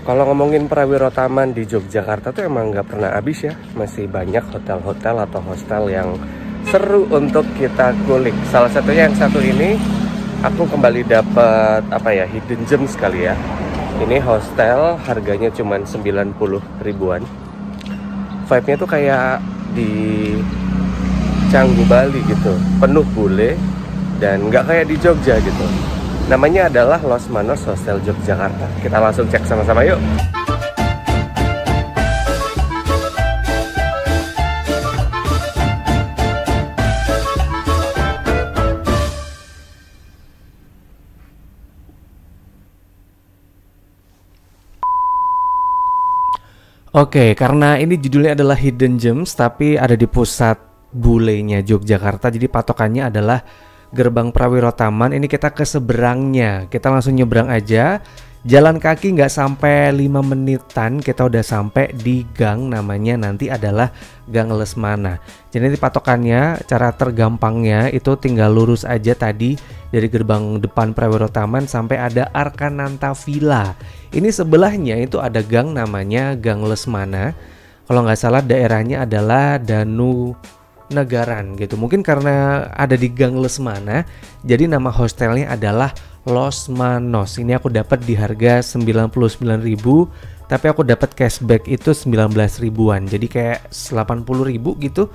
Kalau ngomongin Prawiro Taman di Yogyakarta tuh emang nggak pernah habis ya. Masih banyak hotel-hotel atau hostel yang seru untuk kita kulik. Salah satunya yang satu ini, aku kembali dapat hidden gems kali ya. Ini hostel harganya cuma 90 ribuan. Vibe-nya tuh kayak di Canggu Bali gitu, penuh bule dan nggak kayak di Jogja gitu. Namanya adalah Los Manos Hostel Yogyakarta. Kita langsung cek sama-sama yuk. Oke, karena ini judulnya adalah Hidden Gems, tapi ada di pusat bulenya Yogyakarta. Jadi patokannya adalah Gerbang Prawiro Taman. Ini kita ke seberangnya. Kita langsung nyebrang aja. Jalan kaki nggak sampai 5 menitan kita udah sampai di gang, namanya nanti adalah Gang Lesmana. Jadi ini patokannya, cara tergampangnya itu tinggal lurus aja tadi dari gerbang depan Prawiro Taman sampai ada Arkananta Villa. Ini sebelahnya itu ada gang namanya Gang Lesmana. Kalau nggak salah daerahnya adalah Danu Negaran gitu. Mungkin karena ada di Gang Lesmana, jadi nama hostelnya adalah Los Manos. Ini aku dapat di harga 99.000, tapi aku dapat cashback itu 19 ribuan. Jadi kayak 80 ribu gitu.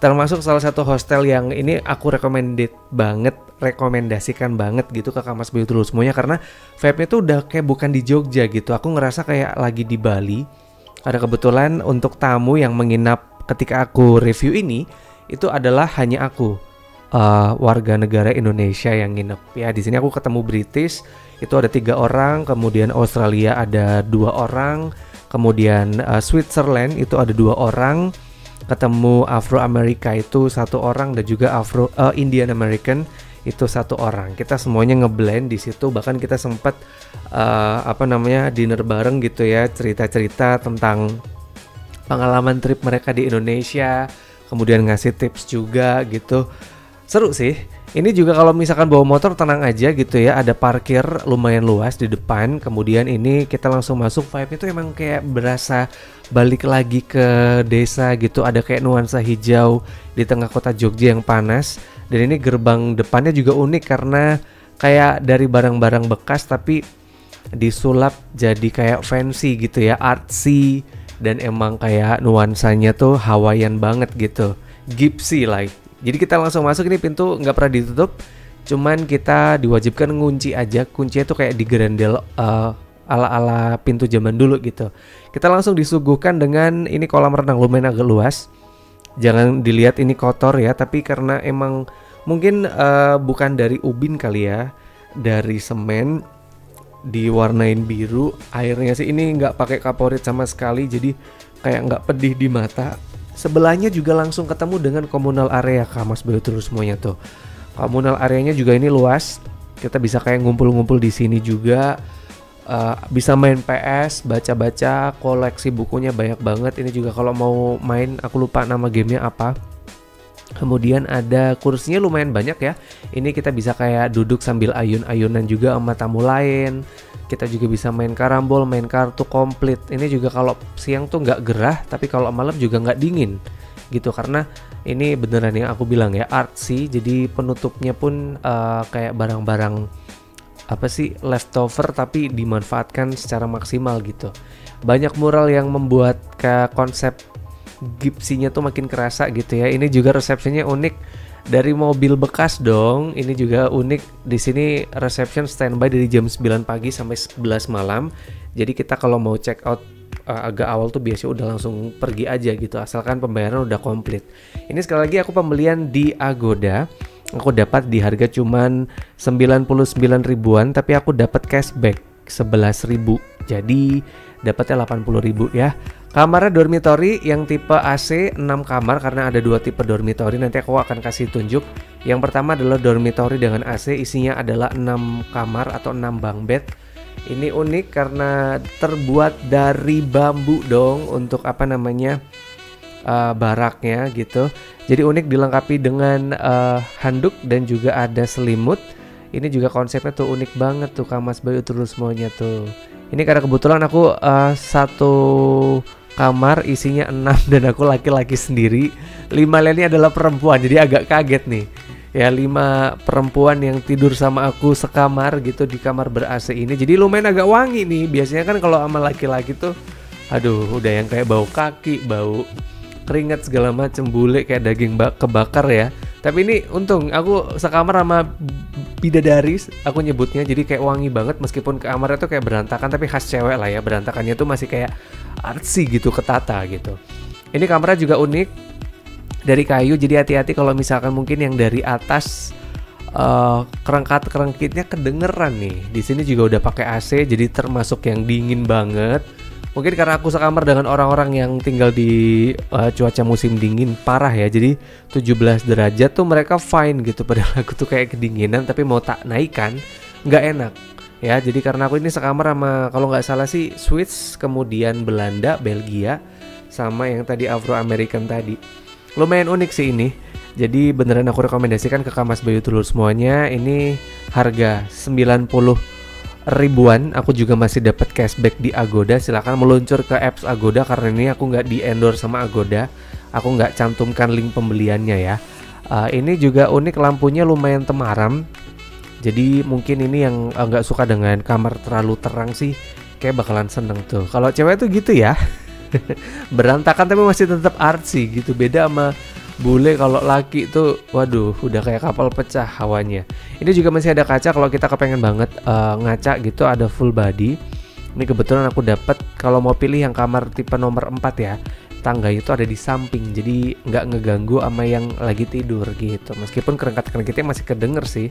Termasuk salah satu hostel yang ini aku rekomendasikan banget gitu ke Kamas Bayu Terus semuanya, karena vibe-nya tuh udah kayak bukan di Jogja gitu. Aku ngerasa kayak lagi di Bali. Ada kebetulan untuk tamu yang menginap ketika aku review ini, itu adalah hanya aku, warga negara Indonesia yang nginep ya. Di sini aku ketemu British itu ada 3 orang, kemudian Australia ada 2 orang, kemudian Switzerland itu ada 2 orang, ketemu Afro Amerika itu 1 orang, dan juga Indian American itu 1 orang. Kita semuanya ngeblend di situ, bahkan kita sempat dinner bareng gitu ya, cerita-cerita tentang pengalaman trip mereka di Indonesia, kemudian ngasih tips juga gitu. Seru sih. Ini juga kalau misalkan bawa motor tenang aja gitu ya, ada parkir lumayan luas di depan. Kemudian ini kita langsung masuk, vibe itu emang kayak berasa balik lagi ke desa gitu. Ada kayak nuansa hijau di tengah kota Jogja yang panas. Dan ini gerbang depannya juga unik karena kayak dari barang-barang bekas tapi disulap jadi kayak fancy gitu ya, artsy, dan emang kayak nuansanya tuh Hawaiian banget gitu, gypsy like. Jadi kita langsung masuk, ini pintu nggak pernah ditutup, cuman kita diwajibkan ngunci aja. Kuncinya tuh kayak digerendel ala-ala pintu zaman dulu gitu. Kita langsung disuguhkan dengan ini kolam renang lumayan agak luas. Jangan dilihat ini kotor ya, tapi karena emang mungkin bukan dari ubin kali ya, dari semen diwarnain biru. Airnya sih ini nggak pakai kaporit sama sekali, jadi kayak nggak pedih di mata. Sebelahnya juga langsung ketemu dengan komunal area Kamas Bayu Terus semuanya tuh. Komunal areanya juga ini luas. Kita bisa kayak ngumpul-ngumpul di sini juga. Bisa main PS, baca-baca, koleksi bukunya banyak banget. Ini juga kalau mau main, aku lupa nama gamenya apa. Kemudian ada kursinya lumayan banyak ya. Ini kita bisa kayak duduk sambil ayun-ayunan juga sama tamu lain. Kita juga bisa main karambol, main kartu komplit. Ini juga kalau siang tuh nggak gerah, tapi kalau malam juga nggak dingin gitu. Karena ini beneran yang aku bilang ya, artsy. Jadi penutupnya pun kayak barang-barang leftover tapi dimanfaatkan secara maksimal gitu. Banyak mural yang membuat konsep gypsy-nya tuh makin kerasa gitu ya. Ini juga resepsinya unik, dari mobil bekas dong. Ini juga unik. Di sini reception standby dari jam 9 pagi sampai 11 malam. Jadi kita kalau mau check out agak awal tuh biasanya udah langsung pergi aja gitu, asalkan pembayaran udah komplit. Ini sekali lagi aku pembelian di Agoda. Aku dapat di harga cuman 99 ribuan, tapi aku dapat cashback 11 ribu. Jadi dapatnya 80 ribu ya. Kamarnya dormitory yang tipe AC 6 kamar, karena ada 2 tipe dormitory. Nanti aku akan kasih tunjuk. Yang pertama adalah dormitory dengan AC, isinya adalah 6 kamar atau 6 bunk bed. Ini unik karena terbuat dari bambu dong untuk baraknya gitu. Jadi unik, dilengkapi dengan handuk dan juga ada selimut. Ini juga konsepnya tuh unik banget tuh, Kamas Bayu Terus semuanya tuh. Ini karena kebetulan aku satu kamar isinya 6 dan aku laki-laki sendiri. 5 lainnya adalah perempuan, jadi agak kaget nih. Ya 5 perempuan yang tidur sama aku sekamar gitu di kamar ber-AC ini. Jadi lumayan agak wangi nih. Biasanya kan kalau sama laki-laki tuh aduh udah yang kayak bau kaki, bau keringat segala macem, bule kayak daging kebakar ya. Tapi ini untung aku sekamar sama bidadari aku nyebutnya, jadi kayak wangi banget meskipun kamarnya tuh kayak berantakan tapi khas cewek lah ya, berantakannya tuh masih kayak artsy gitu, ketata gitu. Ini kamarnya juga unik, dari kayu, jadi hati-hati kalau misalkan mungkin yang dari atas kerangkit-kerangkitnya kedengeran nih. Di sini juga udah pakai AC, jadi termasuk yang dingin banget. Mungkin karena aku sekamar dengan orang-orang yang tinggal di cuaca musim dingin parah ya. Jadi 17 derajat tuh mereka fine gitu. Padahal aku tuh kayak kedinginan tapi mau tak naikkan nggak enak. Ya jadi karena aku ini sekamar sama kalau nggak salah sih Swiss, kemudian Belanda, Belgia, sama yang tadi Afro American tadi. Lumayan unik sih ini. Jadi beneran aku rekomendasikan ke Kamas Bayu Dulur semuanya. Ini harga 90 ribuan. Aku juga masih dapat cashback di Agoda. Silahkan meluncur ke apps Agoda karena ini aku nggak di endorse sama Agoda. Aku nggak cantumkan link pembeliannya ya. Ini juga unik, lampunya lumayan temaram. Jadi mungkin ini yang nggak suka dengan kamar terlalu terang sih kayak bakalan seneng tuh. Kalau cewek tuh gitu ya. Berantakan tapi masih tetap artsy gitu. Beda sama bule, kalau laki tuh waduh udah kayak kapal pecah hawanya. Ini juga masih ada kaca kalau kita kepengen banget ngaca gitu, ada full body. Ini kebetulan aku dapat kalau mau pilih yang kamar tipe nomor 4 ya. Tangga itu ada di samping, jadi nggak ngeganggu sama yang lagi tidur gitu. Meskipun kerengkat-kerengkitnya masih kedenger sih.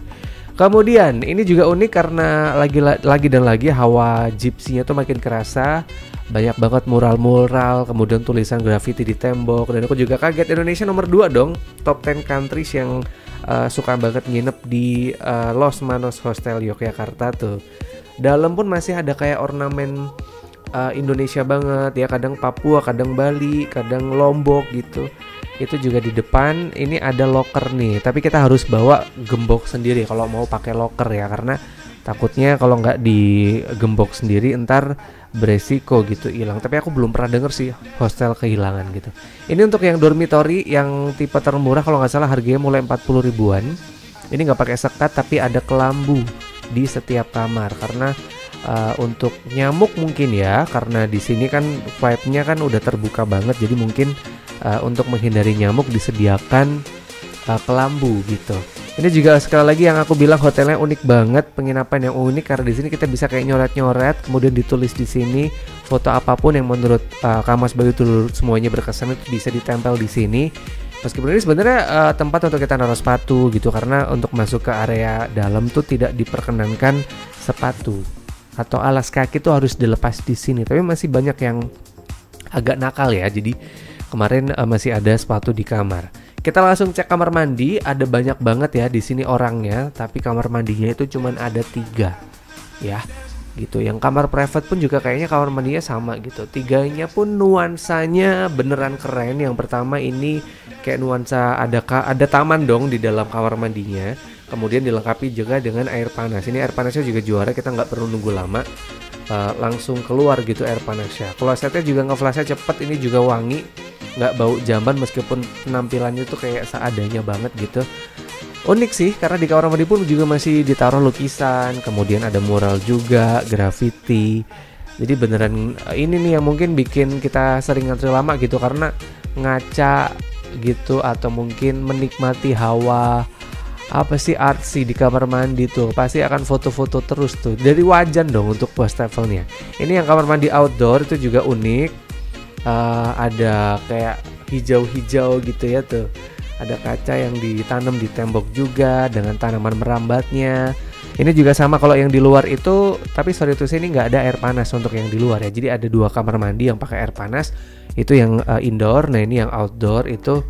Kemudian ini juga unik karena lagi dan lagi hawa gypsy-nya tuh makin kerasa. Banyak banget mural-mural, kemudian tulisan graffiti di tembok. Dan aku juga kaget, Indonesia nomor 2 dong, top 10 countries yang suka banget nginep di Los Manos Hostel Yogyakarta tuh. Dalam pun masih ada kayak ornamen Indonesia banget ya, kadang Papua, kadang Bali, kadang Lombok gitu. Itu juga di depan. Ini ada locker nih, tapi kita harus bawa gembok sendiri kalau mau pakai locker ya, karena takutnya kalau nggak digembok sendiri ntar beresiko gitu hilang. Tapi aku belum pernah denger sih hostel kehilangan gitu. Ini untuk yang dormitory yang tipe termurah kalau nggak salah harganya mulai 40 ribuan. Ini nggak pakai sekat tapi ada kelambu di setiap kamar karena untuk nyamuk mungkin ya, karena di sini kan vibe-nya kan udah terbuka banget, jadi mungkin untuk menghindari nyamuk disediakan kelambu gitu. Ini juga sekali lagi yang aku bilang hotelnya unik banget, penginapan yang unik karena di sini kita bisa kayak nyoret-nyoret, kemudian ditulis di sini foto apapun yang menurut Kamas Bayu Dulur semuanya berkesan itu bisa ditempel di sini. Meskipun ini sebenarnya tempat untuk kita naruh sepatu gitu, karena untuk masuk ke area dalam tuh tidak diperkenankan sepatu atau alas kaki tuh harus dilepas di sini. Tapi masih banyak yang agak nakal ya. Jadi kemarin masih ada sepatu di kamar. Kita langsung cek kamar mandi. Ada banyak banget ya di sini orangnya, tapi kamar mandinya itu cuman ada 3 ya gitu. Yang kamar private pun juga kayaknya kamar mandinya sama gitu. 3-nya pun nuansanya beneran keren. Yang pertama ini kayak nuansa ada taman dong di dalam kamar mandinya. Kemudian dilengkapi juga dengan air panas. Ini air panasnya juga juara, kita nggak perlu nunggu lama, langsung keluar gitu air panasnya. Klosetnya juga ngeflashnya cepet, ini juga wangi, nggak bau jamban meskipun penampilannya tuh kayak seadanya banget gitu. Unik sih karena di kamar mandi pun juga masih ditaruh lukisan, kemudian ada mural juga, graffiti. Jadi beneran ini nih yang mungkin bikin kita sering ngantri lama gitu, karena ngaca gitu atau mungkin menikmati hawa apa sih artsy di kamar mandi tuh pasti akan foto-foto terus tuh. Dari wajan dong untuk wastafelnya. Ini yang kamar mandi outdoor itu juga unik. Ada kayak hijau-hijau gitu ya tuh. Ada kaca yang ditanam di tembok juga dengan tanaman merambatnya. Ini juga sama kalau yang di luar itu, tapi sorry tuh ini nggak ada air panas untuk yang di luar ya. Jadi ada 2 kamar mandi yang pakai air panas. Itu yang indoor. Nah ini yang outdoor itu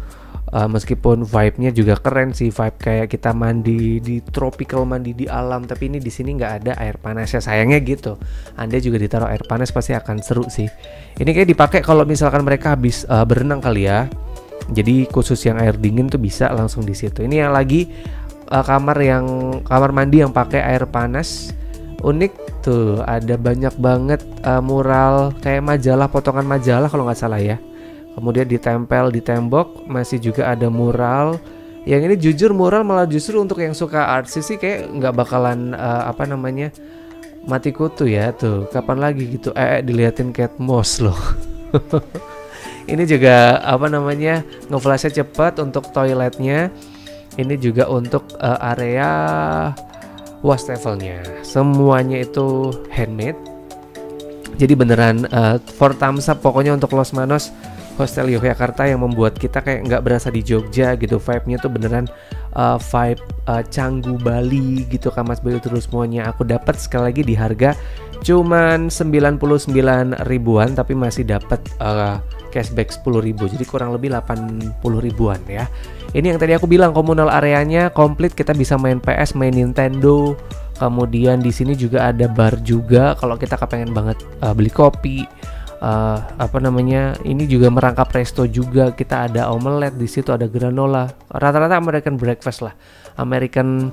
meskipun vibe-nya juga keren sih, vibe kayak kita mandi di tropical, mandi di alam, tapi ini di sini nggak ada air panas ya, sayangnya gitu. Anda juga ditaruh air panas pasti akan seru sih. Ini kayak dipakai kalau misalkan mereka habis berenang kali ya. Jadi khusus yang air dingin tuh bisa langsung di situ. Ini yang lagi kamar mandi yang pakai air panas unik tuh, ada banyak banget mural kayak majalah, potongan majalah kalau nggak salah ya. Kemudian ditempel di tembok masih juga ada mural. Yang ini jujur mural malah justru untuk yang suka artsy sih kayak nggak bakalan mati kutu ya tuh. Kapan lagi gitu diliatin Kate Moss loh. Ini juga ngeflashnya cepat untuk toiletnya. Ini juga untuk area wastafelnya. Semuanya itu handmade. Jadi beneran for thumbs up pokoknya untuk Los Manos Hostel Yogyakarta yang membuat kita kayak nggak berasa di Jogja gitu. Vibe-nya tuh beneran vibe Canggu Bali gitu Mas Bayu terus semuanya. Aku dapat sekali lagi di harga cuman 99 ribuan tapi masih dapat cashback 10.000, jadi kurang lebih 80 ribuan ya. Ini yang tadi aku bilang komunal areanya komplit, kita bisa main PS, main Nintendo. Kemudian di sini juga ada bar juga kalau kita kepengen banget beli kopi. Ini juga merangkap resto juga, kita ada omelet di situ, ada granola, rata-rata American breakfast lah, American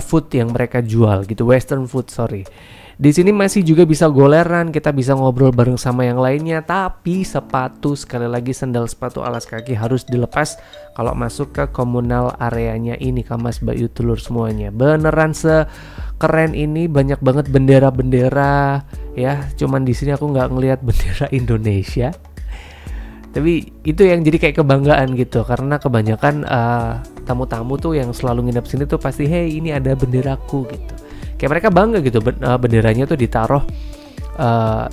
food yang mereka jual gitu, Western food sorry. Di sini masih juga bisa goleran, kita bisa ngobrol bareng sama yang lainnya, tapi sepatu sekali lagi sandal sepatu alas kaki harus dilepas kalau masuk ke komunal areanya ini Mas Bayu telur semuanya. Beneran sekeren ini, banyak banget bendera-bendera ya. Cuman di sini aku nggak ngelihat bendera Indonesia. Tapi itu yang jadi kayak kebanggaan gitu, karena kebanyakan tamu-tamu tuh yang selalu nginep sini tuh pasti hey ini ada benderaku gitu. Kayak mereka bangga gitu, benderanya tuh ditaruh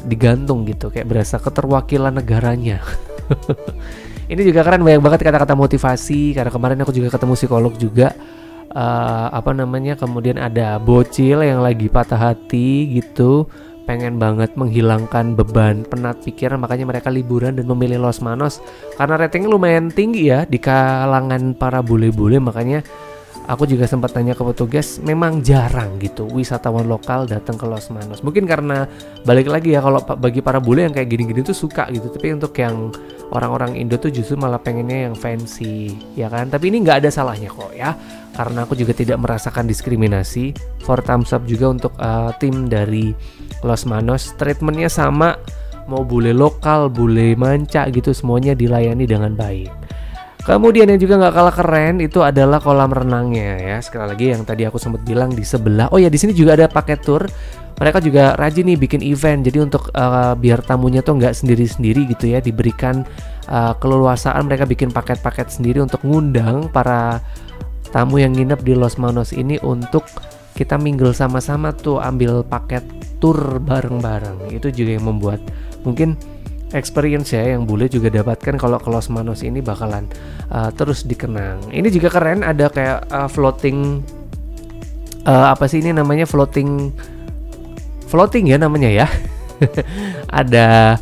digantung gitu, kayak berasa keterwakilan negaranya. Ini juga keren, banyak banget kata-kata motivasi. Karena kemarin aku juga ketemu psikolog juga, kemudian ada bocil yang lagi patah hati gitu, pengen banget menghilangkan beban penat pikiran, makanya mereka liburan dan memilih Los Manos karena ratingnya lumayan tinggi ya di kalangan para bule-bule. Makanya aku juga sempat tanya ke petugas, memang jarang gitu wisatawan lokal datang ke Los Manos. Mungkin karena balik lagi ya, kalau bagi para bule yang kayak gini-gini tuh suka gitu. Tapi untuk yang orang-orang Indo tuh justru malah pengennya yang fancy, ya kan? Tapi ini nggak ada salahnya kok ya, karena aku juga tidak merasakan diskriminasi. For thumbs up juga untuk tim dari Los Manos. Treatmentnya sama, mau bule lokal, bule manca gitu, semuanya dilayani dengan baik. Kemudian yang juga nggak kalah keren itu adalah kolam renangnya ya. Sekali lagi yang tadi aku sempat bilang di sebelah. Oh ya, di sini juga ada paket tour. Mereka juga rajin nih bikin event. Jadi untuk biar tamunya tuh nggak sendiri-sendiri gitu ya, diberikan keleluasaan, mereka bikin paket-paket sendiri untuk ngundang para tamu yang nginep di Los Manos ini untuk kita mingle sama-sama tuh, ambil paket tour bareng-bareng. Itu juga yang membuat mungkin experience ya yang bule juga dapatkan kalau ke Los Manos ini bakalan terus dikenang. Ini juga keren, ada kayak floating ini namanya floating ya namanya ya. Ada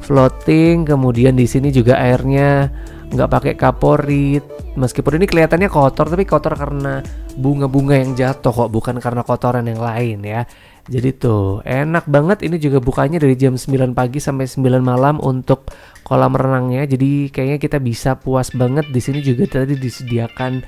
floating, kemudian di sini juga airnya nggak pakai kaporit. Meskipun ini kelihatannya kotor, tapi kotor karena bunga-bunga yang jatuh kok, bukan karena kotoran yang lain ya. Jadi tuh enak banget. Ini juga bukanya dari jam 9 pagi sampai 9 malam untuk kolam renangnya. Jadi kayaknya kita bisa puas banget. Di sini juga tadi disediakan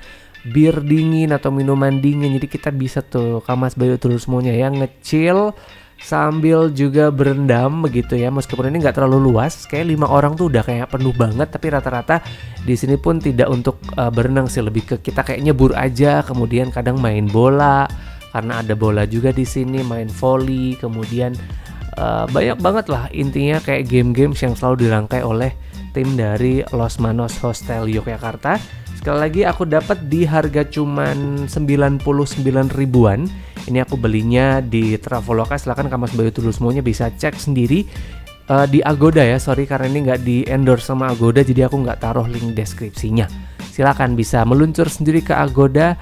bir dingin atau minuman dingin. Jadi kita bisa tuh Mas Bayu terus semuanya ya nge-chill sambil juga berendam begitu ya. Meskipun ini nggak terlalu luas, kayak 5 orang tuh udah kayak penuh banget. Tapi rata-rata di sini pun tidak untuk berenang sih, lebih ke kita kayak nyebur aja. Kemudian kadang main bola karena ada bola juga di sini, main volley. Kemudian banyak banget lah intinya kayak game-games yang selalu dirangkai oleh tim dari Los Manos Hostel Yogyakarta. Sekali lagi aku dapat di harga cuman 99 ribuan. Ini aku belinya di Traveloka. Silahkan Mas Bayu dulu semuanya bisa cek sendiri di Agoda ya. Sorry karena ini nggak di endorse sama Agoda, jadi aku nggak taruh link deskripsinya. Silahkan bisa meluncur sendiri ke Agoda,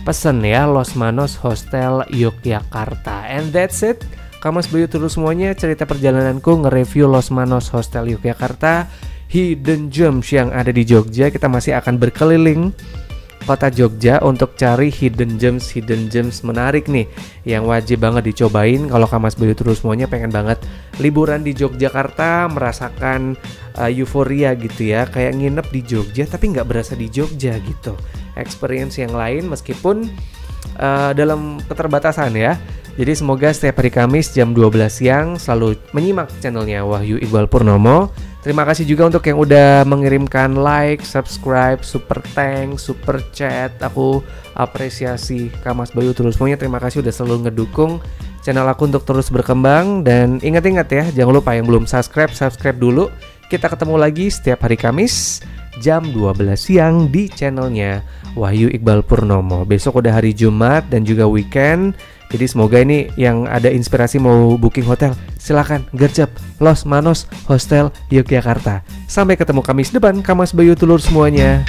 pesen ya Los Manos Hostel Yogyakarta. And that's it. Mas Bayu terus semuanya cerita perjalananku nge-review Los Manos Hostel Yogyakarta, Hidden Gems yang ada di Jogja. Kita masih akan berkeliling kota Jogja untuk cari hidden gems menarik nih yang wajib banget dicobain kalau Mas Bayu terus semuanya pengen banget liburan di Yogyakarta, merasakan euforia gitu ya, kayak nginep di Jogja tapi nggak berasa di Jogja gitu. Experience yang lain, meskipun dalam keterbatasan ya. Jadi semoga setiap hari Kamis jam 12 siang selalu menyimak channelnya Wahyu Iqbal Purnomo. Terima kasih juga untuk yang udah mengirimkan like, subscribe, super thanks, super chat. Aku apresiasi Kamas Bayu Tulus semuanya. Terima kasih udah selalu ngedukung channel aku untuk terus berkembang. Dan ingat-ingat ya, jangan lupa yang belum subscribe dulu. Kita ketemu lagi setiap hari Kamis jam 12 siang di channelnya Wahyu Iqbal Purnomo. Besok udah hari Jumat dan juga weekend. Jadi semoga ini yang ada inspirasi mau booking hotel, silakan gercep Los Manos Hostel Yogyakarta. Sampai ketemu Kamis depan, Kamas Bayu Tulur semuanya.